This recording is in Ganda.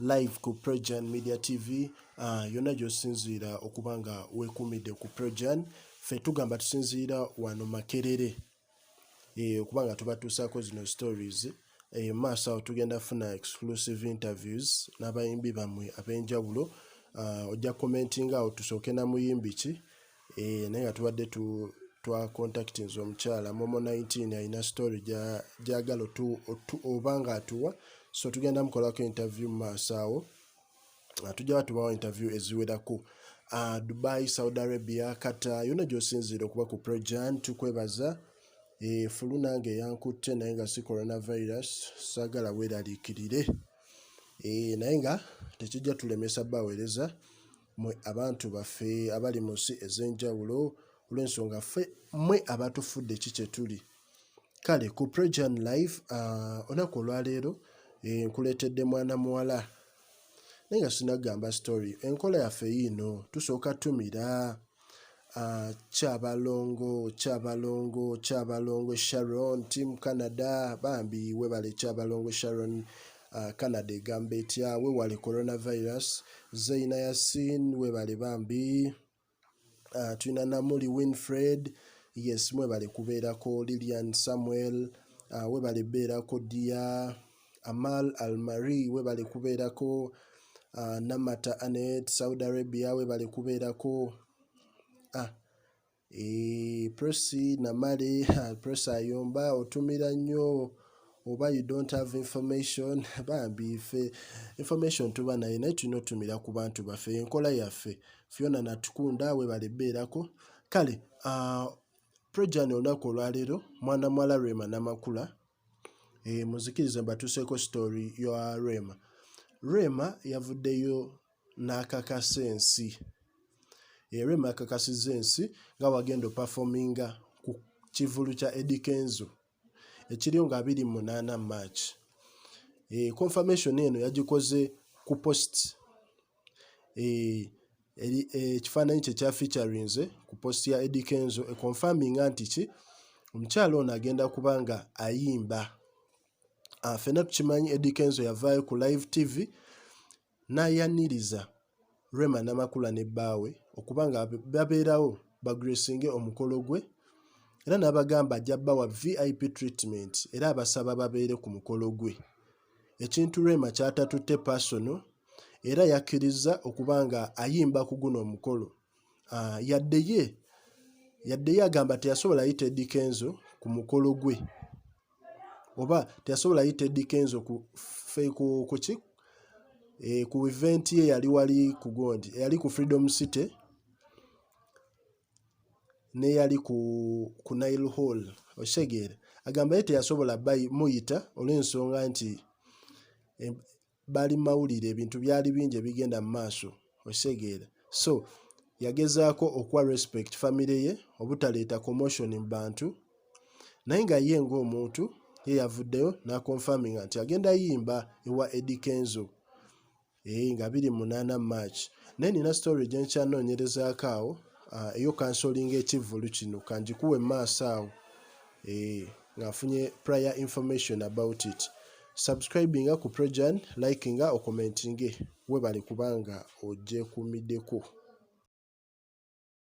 live ku Projan Media TV yonna gy'osinziira okuba nga weekuumidde ku Projan. Ffe tugamba tusinziira wano Makerere okuba nga tubatuusaako zino stories. Maaso awo tugenda funa exclusive interviews n'abayimbi bammwe ab'enjawulo. Ojja commentinga awo tusooke na muyimbi ki naye nga tubadde twa contactinze omukyala Momo 19 alina story gyagala oba nga atuwa, so tugenda mukolako interview mu maaso awo. Tujja batubawo interview eziwerako. Dubai, Saudi Arabia, Qatar, yonna gy'osinziira okuba ku Projan. Tukwebaza. Fulu nange yankutte naye nga si coronavirus, saagala weeraliikirire. Naye nga tekijja tulemesa baweereza mwe abantu baffe abali mu nsi ez'enjawulo olw'ensonga ffe mmwe abatufudde ki kye tuli. Kale ku Projan live olunaku olwaleero nkuleetedde mwana muwala naye nga sinagamba story. Enkola yaffe yiino tusooka tumira Kyabalongo Sharon Team Canada bambi webale Kyabalongo Sharon Canada egamba etya wewale coronavirus. Zaina Yasin webale bambi. Tulina Namuli Winfred, yes mwebale kubeerako. Lilian Samuel webale beerako. Dia Amal Almari webale kubeerako. Namata Anet Saudi Arabia webale kubeerako. Presi Namale Presi Ayomba otumira nnyo oba you don't have information bambi ffe information tuba naye naye tulina otumira ku bantu baffe. Enkola yaffe Fiona Natukunda webale beerako. Kale Projan olunaku olwaleero mwana muwala Rema Namakula. Muzikirize mbatuuseeko story ya Rema. Rema yavuddeyo n'akakasa ensi. Rema yakakasizza ensi nga wagenda performinga ku Kukivulu kya Eddy Kenzo ekiriyo nga 28 March. Confirmation eno yagikoze ku post ekifaananyi kye kya featurinze ku post ya Eddy Kenzo confirminga nti ki omukyala ono agenda kuba nga ayimba. Ffenna tukimanyi Eddy Kenzo yavaayo ku live TV n'ayaniriza Rema Namakula ne bbaawe okuba nga babeerawo bagresinge omukolo gwe era n'abagamba ajja bbawa VIP treatment era abasaba babeere ku mukolo gwe. Ekintu Rema kyatatutte personal era yakkiriza okuba nga ayimba ku guno omukolo. Yadde ye agamba teyasobola yita Eddy Kenzo ku mukolo gwe oba teyasobola yita Eddy Kenzo ku event ye yali wali ku Gondi, yali ku Freedom City ne yali ku Nile Hall osegeera. Agamba ye teyasobola muyita olw'ensonga nti bali mawulire ebintu byali bingi ebigenda mu maaso osegeera. So yagezaako okuwa respect family ye obutaleeta commotion mu bantu naye nga ye ng'omuntu ye yavuddeyo n'akonfaminga nti agenda yimba ewa Eddy Kenzo nga 28 March. Naye nina story gye nkyanoonyerezaako awo eyo kansolinga ekivulu kino kanjikuwe maaso awo nga nfunye prior information about it. Subscribinga ku Projan, likinga, commentinge webale kubanga ogyekuumiddeko.